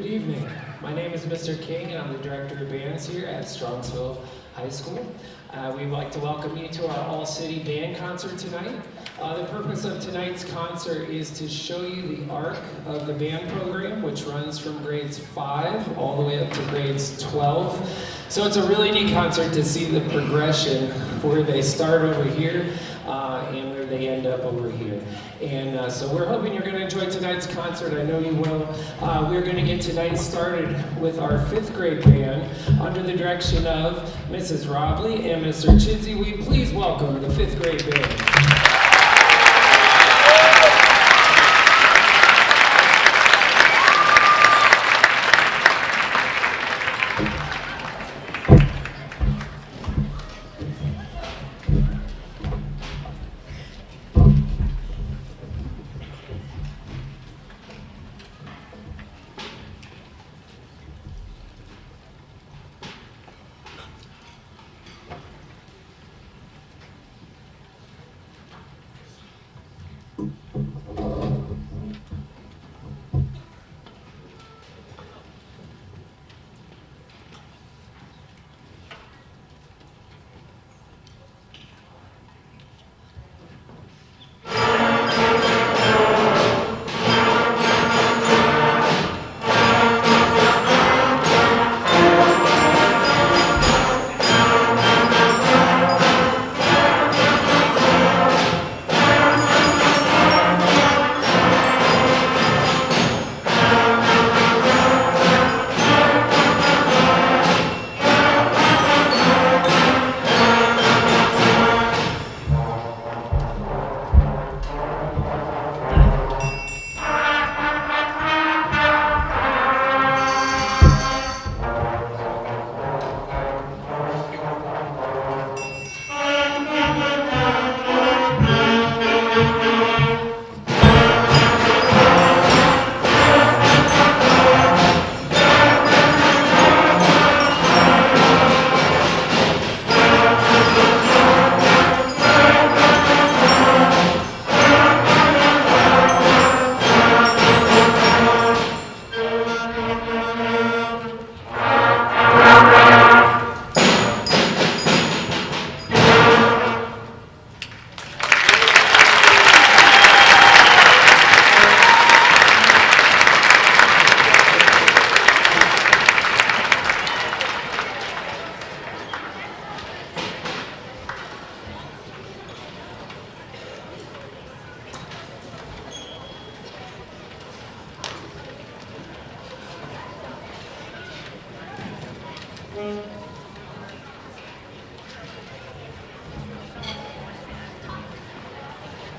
Good evening. My name is Mr. King, and I'm the Director of Bands here at Strongsville High School. We'd like to welcome you to our all-city band concert tonight. The purpose of tonight's concert is to show you the arc of the band program, which runs from grades 5 all the way up to grades 12. So it's a really neat concert to see the progression where they start over here and where they end up over here. And so we're hoping you're going to enjoy tonight's concert. I know you will. We're going to get tonight started with our 5th grade band under the direction of Mrs. Robley and Mr. Chidsey. We please welcome the 5th grade band.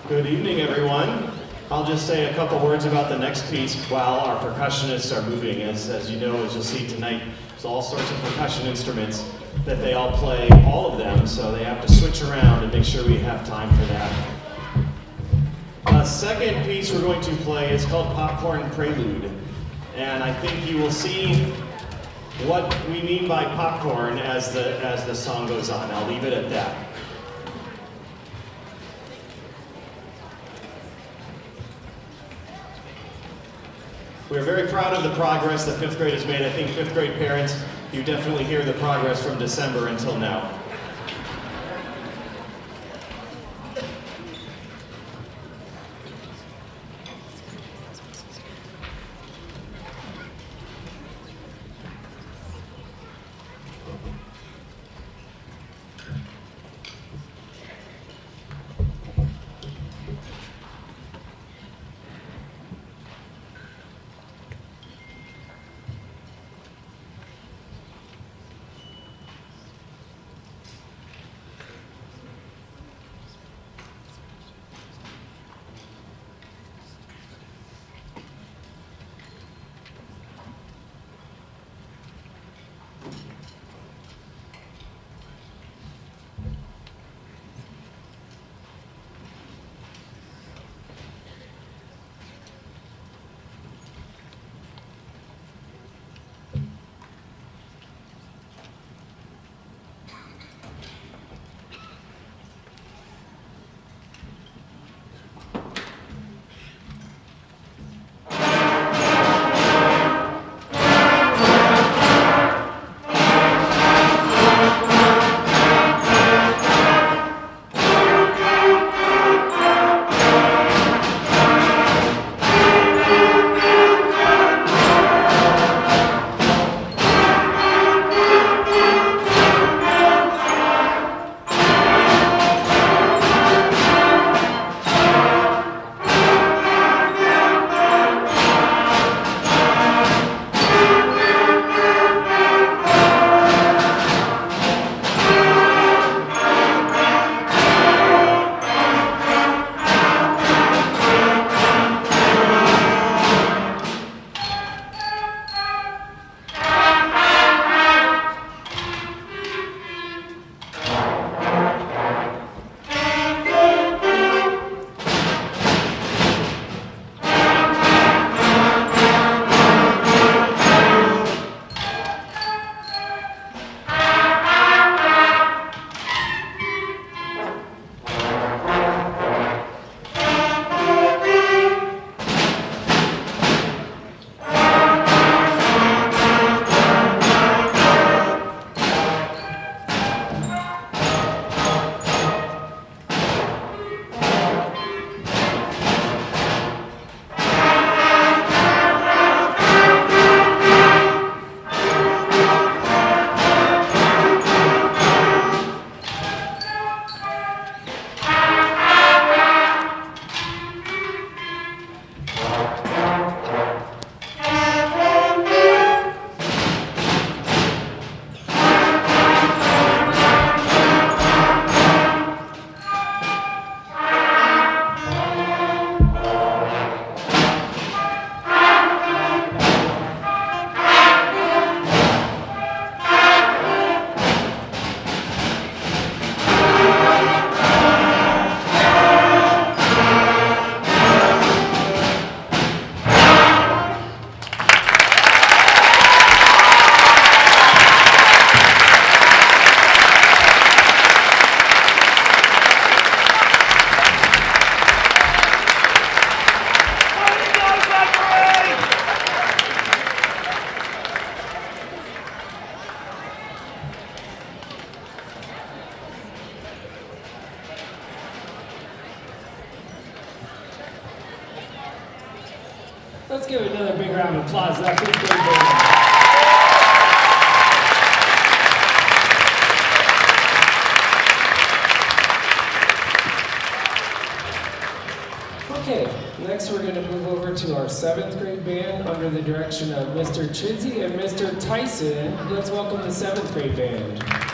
Good evening, everyone. I'll just say a couple words about the next piece while our percussionists are moving. As you know, as you'll see tonight, there's all sorts of percussion instruments that they all play, all of them, so they have to switch around and make sure we have time for that. The second piece we're going to play is called Popcorn Prelude, and I think you will see what we mean by popcorn as the song goes on. I'll leave it at that. We're very proud of the progress that 5th grade has made. I think 5th grade parents, you definitely hear the progress from December until now. Let's give another big round of applause to that fifth grade band. Okay, next we're going to move over to our 7th grade band under the direction of Mr. Chizzy and Mr. Tyson. Let's welcome the 7th grade band.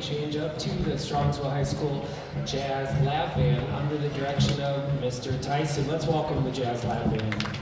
change up to the Strongsville High School Jazz Lab Band under the direction of Mr. Tyson. Let's welcome the Jazz Lab Band.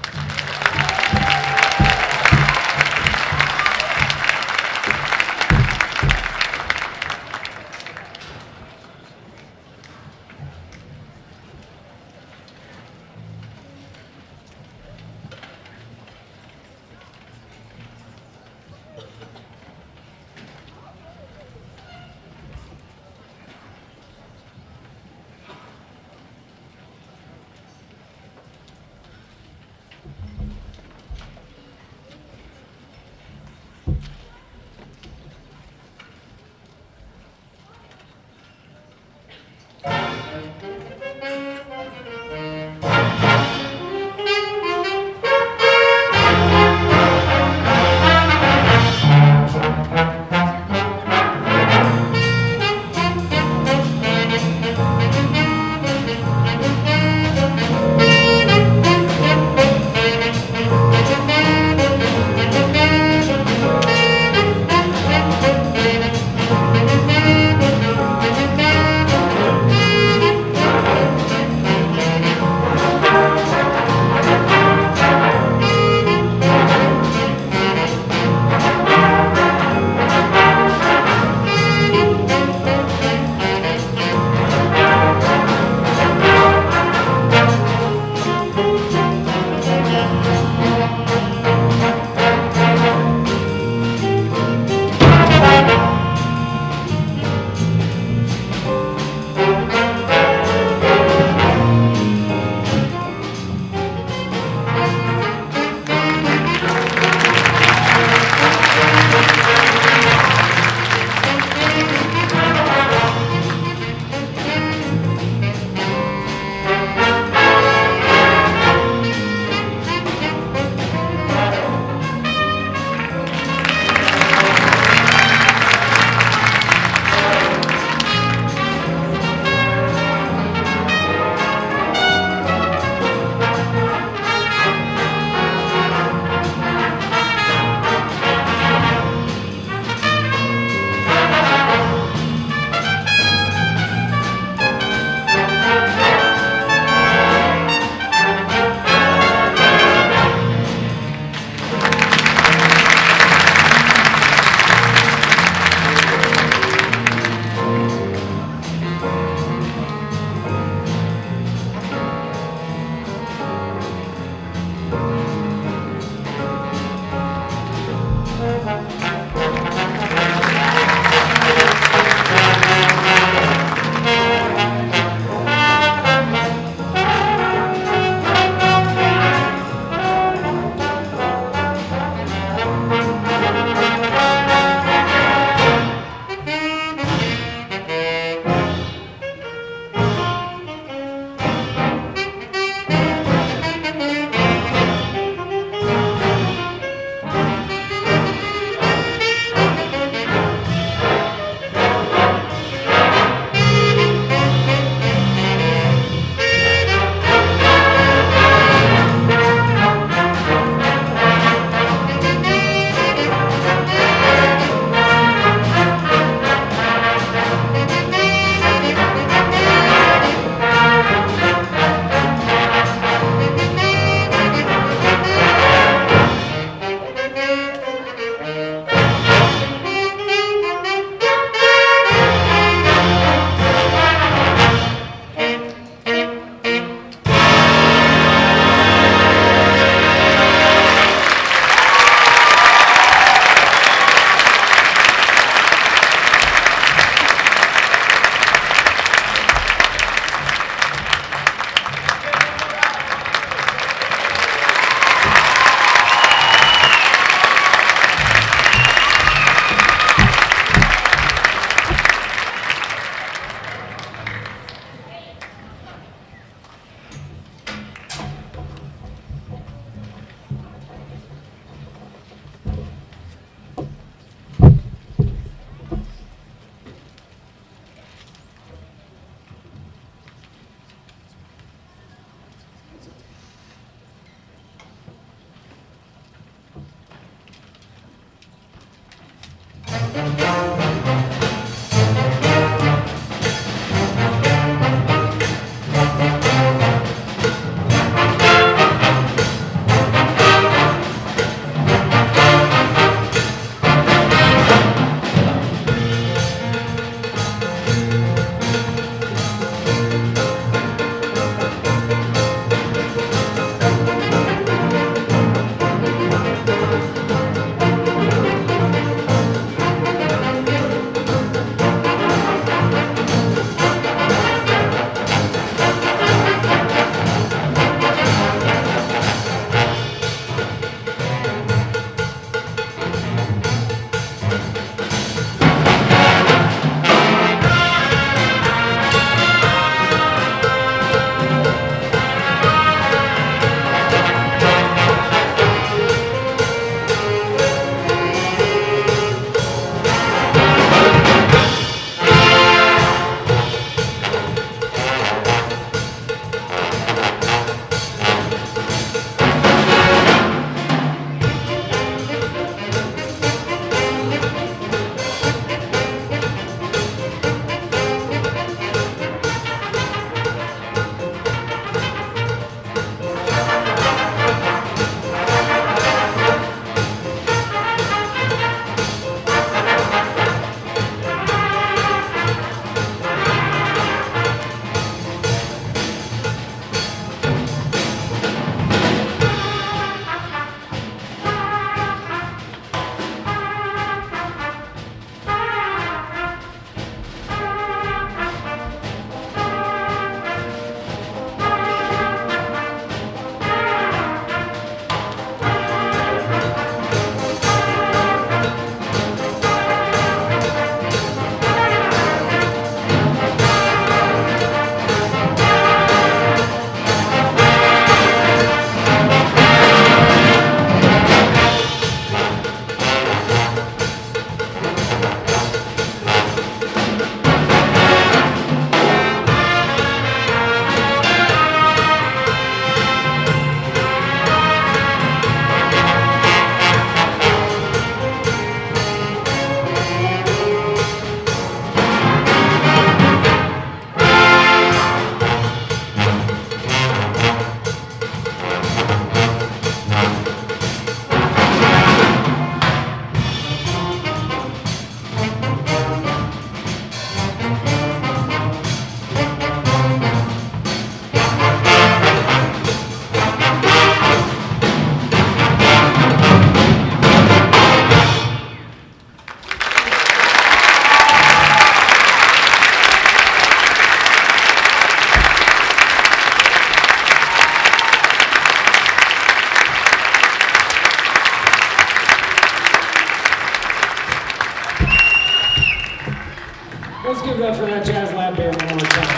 up for that Jazz Lab Band one more time.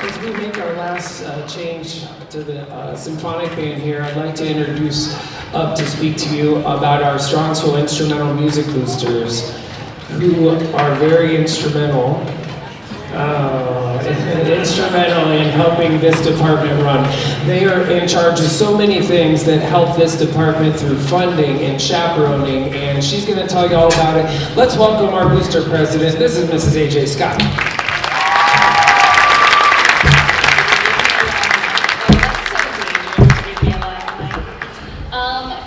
As we make our last change to the symphonic band here, I'd like to introduce up to speak to you about our Strongsville Instrumental Music Boosters, who are very instrumental in helping this department run. They are in charge of so many things that help this department through funding and chaperoning, and she's going to tell you all about it. Let's welcome our booster president. This is Mrs. AJ Scott.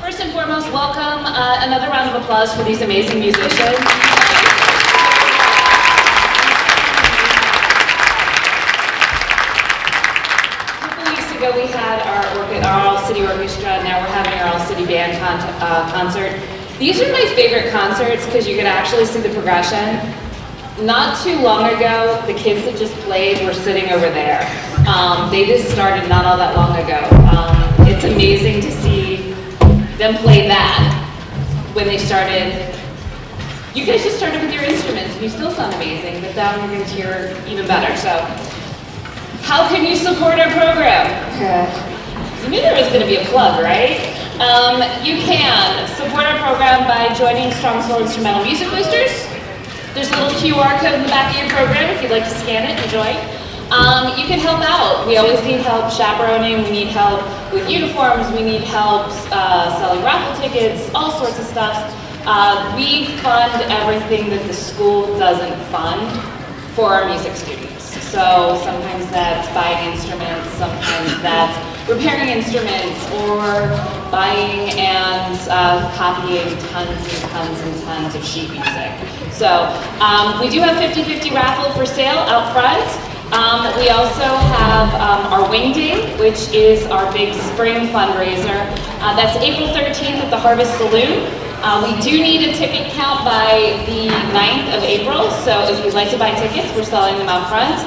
First and foremost, welcome. Another round of applause for these amazing musicians. We had our all-city orchestra, now we're having our all-city band concert. These are my favorite concerts because you can actually see the progression. Not too long ago, the kids that just played were sitting over there. They just started not all that long ago. It's amazing to see them play that when they started. You guys just started with your instruments and you still sound amazing, but now you're going to hear even better. So. How can you support our program? You knew there was going to be a plug, right? You can support our program by joining Strongsville Instrumental Music Boosters. There's a little QR code in the back of your program if you'd like to scan it and join. You can help out. We always need help chaperoning, we need help with uniforms, we need help selling raffle tickets, all sorts of stuff. We fund everything that the school doesn't fund for our music students. So sometimes that's buying instruments, sometimes that's repairing instruments, or buying and copying tons and tons and tons of sheet music. So we do have 50/50 raffle for sale out front. We also have our Wing Day, which is our big spring fundraiser. That's April 13th at the Harvest Saloon. We do need a ticket count by the 9th of April, so if you'd like to buy tickets, we're selling them out front.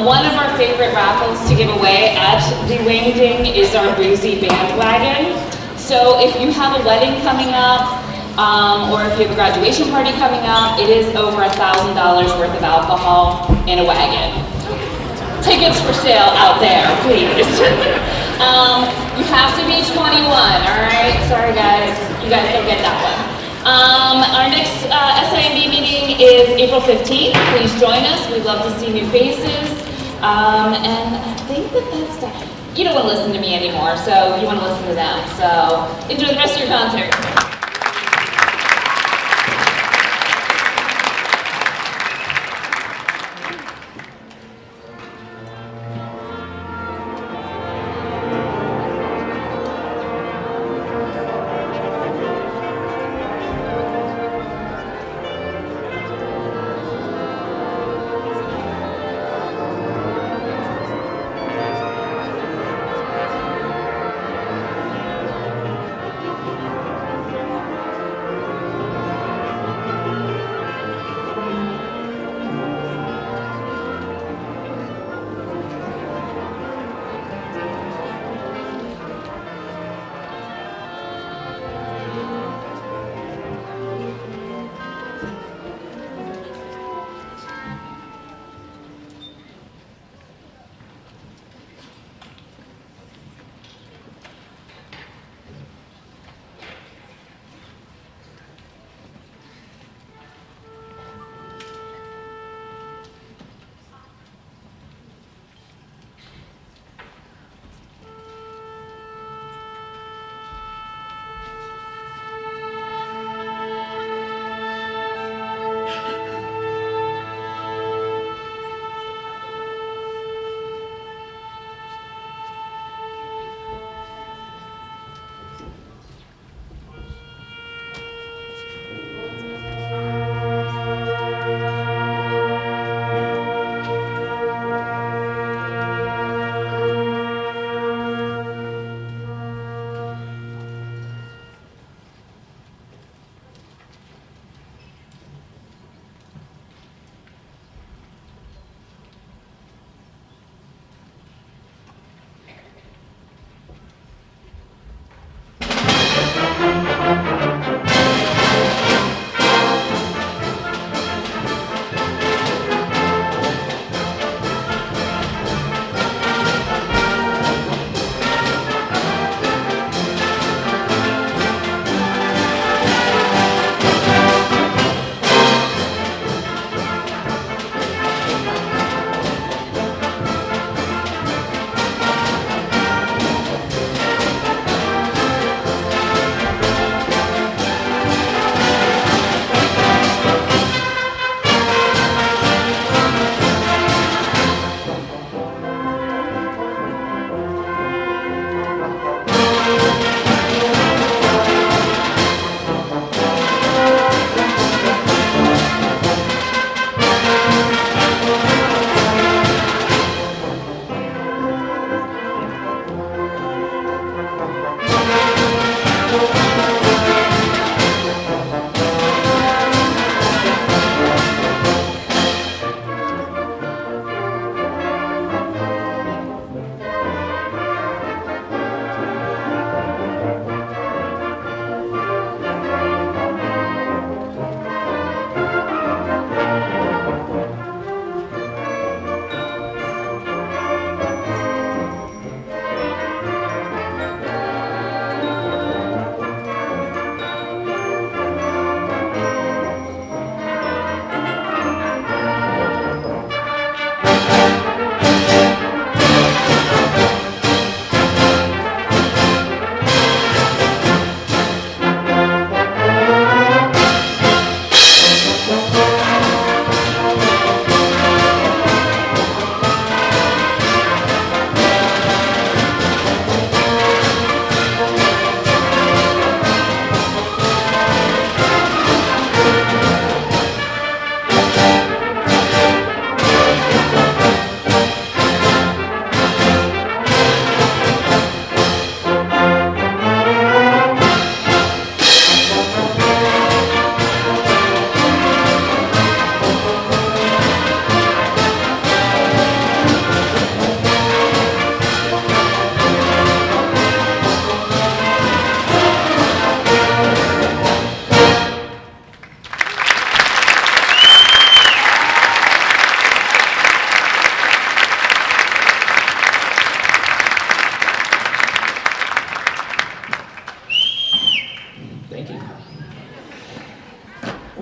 One of our favorite raffles to give away at the Wing Ding is our Boozy Bandwagon. So if you have a wedding coming up, or if you have a graduation party coming up, it is over $1,000 worth of alcohol in a wagon. Tickets for sale out there, please. You have to be 21, all right? Sorry guys, you guys don't get that one. Our next SIMB meeting is April 15th. Please join us. We'd love to see new faces. And I think that's done. You don't want to listen to me anymore, so you want to listen to them. So enjoy the rest of your concert.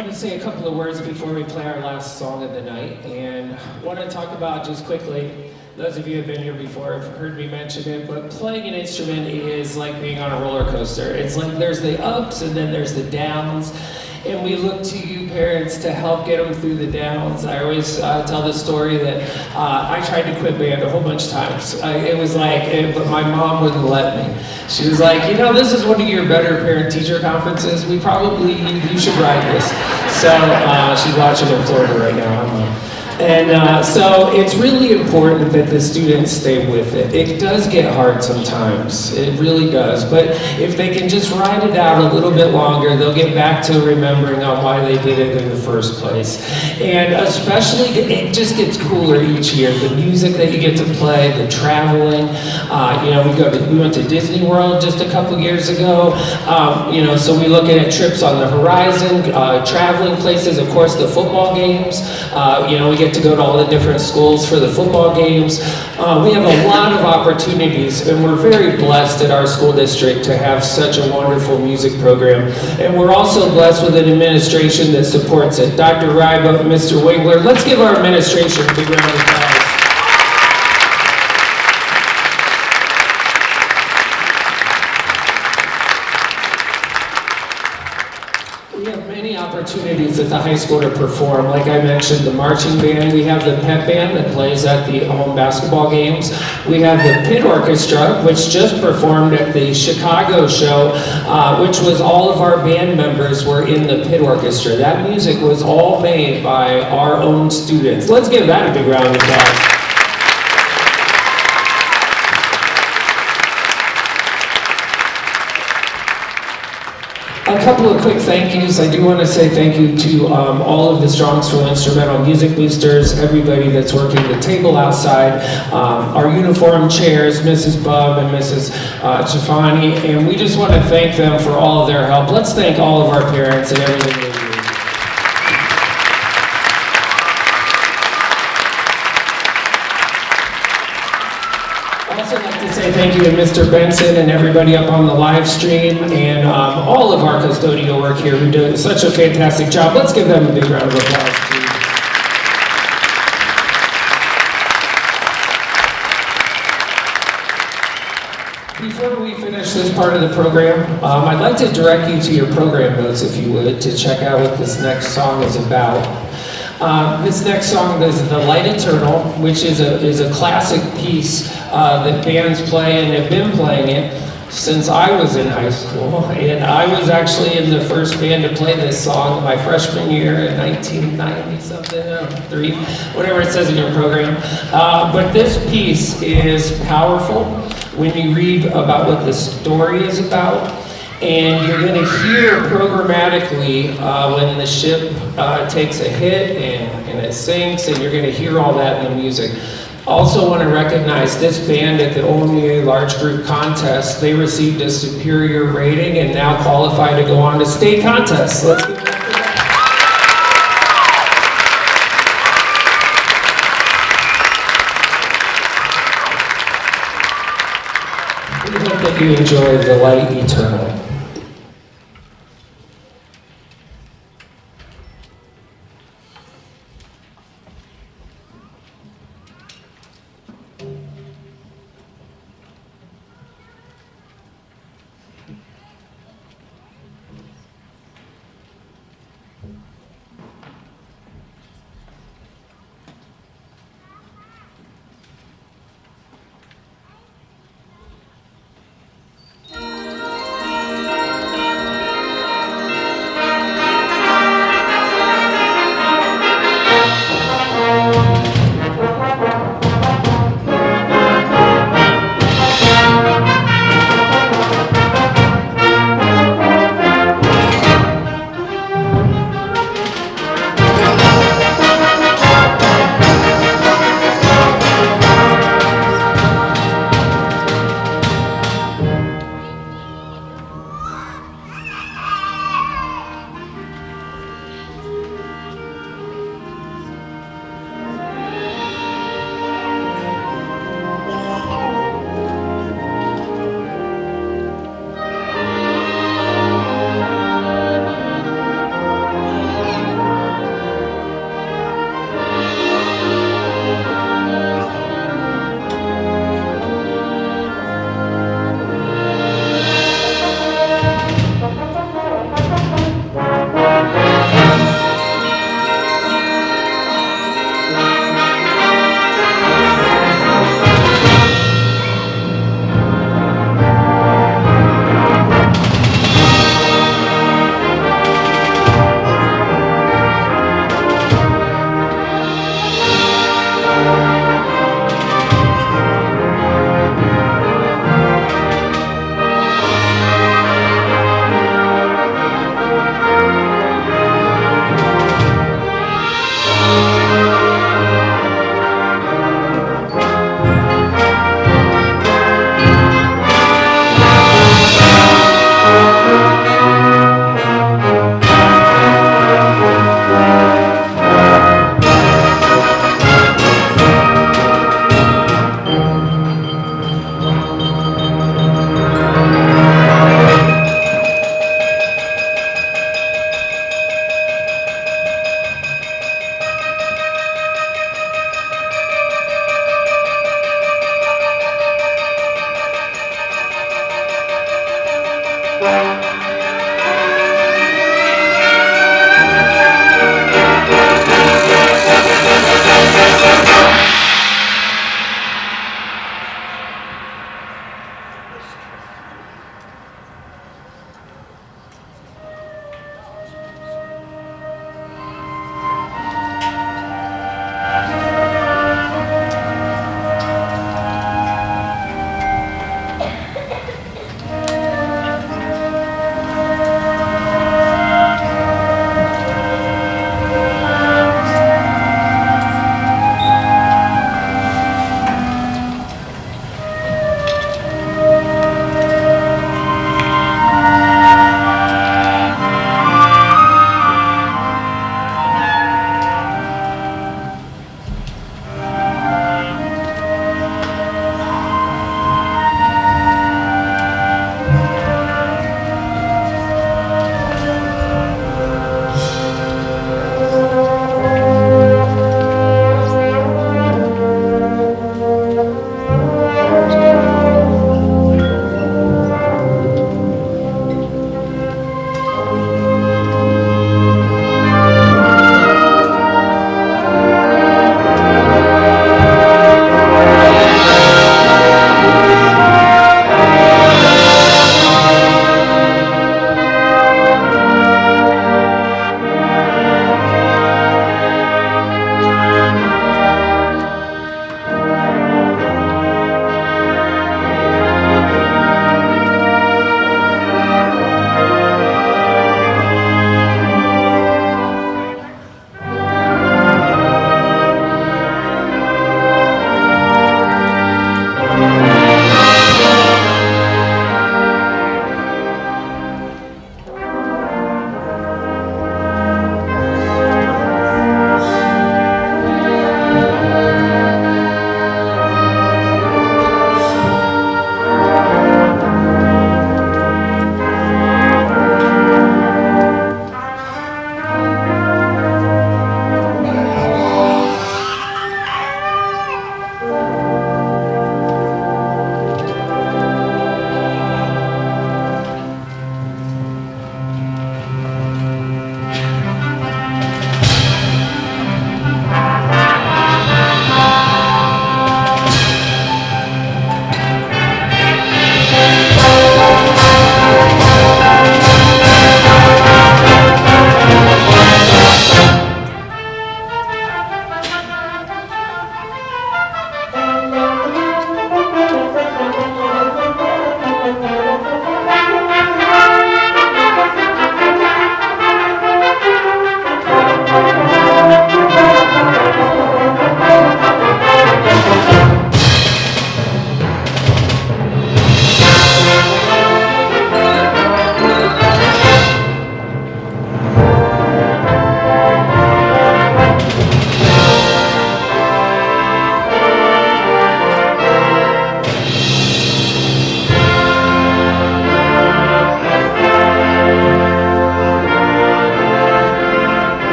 want to say a couple of words before we play our last song of the night, and want to talk about just quickly, those of you who have been here before have heard me mention it, but playing an instrument is like being on a roller coaster. It's like there's the ups and then there's the downs, and we look to you parents to help get them through the downs. I always tell the story that I tried to quit band a whole bunch of times. It was like, but my mom wouldn't let me. She was like, you know, this is one of your better parent-teacher conferences. You should ride this. So she's watching in Florida right now. And so it's really important that the students stay with it. It does get hard sometimes, it really does. But if they can just ride it out a little bit longer, they'll get back to remembering on why they did it in the first place. And especially, it just gets cooler each year. The music that you get to play, the traveling. You know, we went to Disney World just a couple years ago. You know, so we look at trips on the horizon, traveling places, of course, the football games. You know, we get to go to all the different schools for the football games. We have a lot of opportunities, and we're very blessed at our school district to have such a wonderful music program. And we're also blessed with an administration that supports it. Dr. Ryba, Mr. Wingler, let's give our administration a big round of applause. We have many opportunities at the high school to perform. Like I mentioned, the marching band. We have the pep band that plays at the home basketball games. We have the pit orchestra, which just performed at the Chicago show, which was all of our band members were in the pit orchestra. That music was all made by our own students. Let's give that a big round of applause. A couple of quick thank yous. I do want to say thank you to all of the Strongsville Instrumental Music Boosters, everybody that's working the table outside, our uniform chairs, Mrs. Bub and Mrs. Chafani, and we just want to thank them for all of their help. Let's thank all of our parents and everything they do. I'd also like to say thank you to Mr. Benson and everybody up on the live stream, and all of our custodial work here who do such a fantastic job. Let's give them a big round of applause, too. Before we finish this part of the program, I'd like to direct you to your program notes, if you would, to check out what this next song is about. This next song is The Light Eternal, which is a classic piece that bands play and have been playing it since I was in high school. And I was actually in the first band to play this song my freshman year in 1990 something, 3, whatever it says in your program. But this piece is powerful when you read about what the story is about. And you're going to hear programmatically when the ship takes a hit and it sinks, and you're going to hear all that in the music. Also want to recognize this band at the OMEA Large Group Contest. They received a superior rating and now qualify to go on to state contests. Let's give it up for that. We hope that you enjoy The Light Eternal.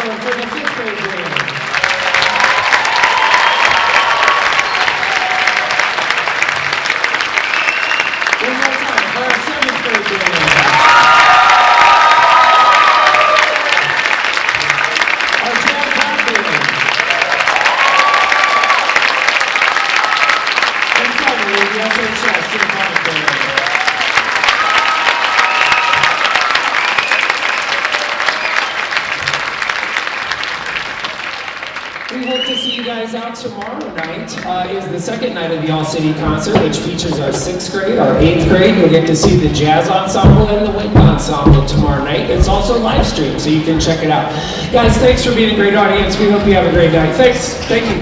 going for the 5th grade band. One more time for our 7th grade band. Our jazz band. And finally, the SHS Symphonic Band. We hope to see you guys out tomorrow night. Is the second night of the All-City Concert, which features our 6th grade, our 8th grade. You'll get to see the jazz ensemble and the wind ensemble tomorrow night. It's also live streamed, so you can check it out. Guys, thanks for being a great audience. We hope you have a great night. Thanks. Thank you.